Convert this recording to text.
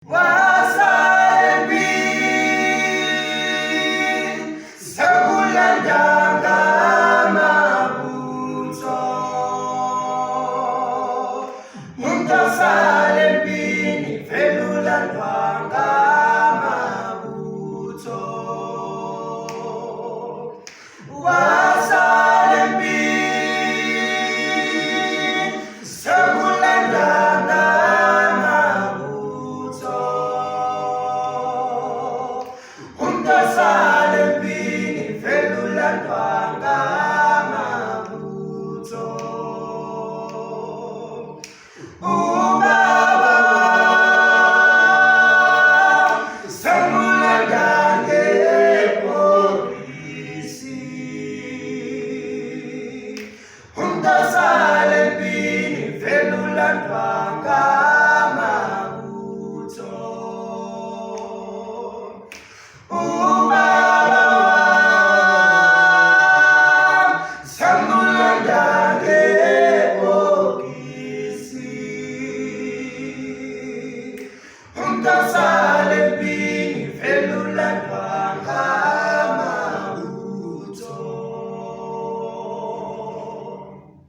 Wasalembing sa bulandaga mabuto Munta salembing felulandwanga mabuto Wasalembing sa bulandaga Salembing felulandwanga mabuto Ubaba samulandange polisi Unta salembing felulandwanga mabuto Salembing felulandwanga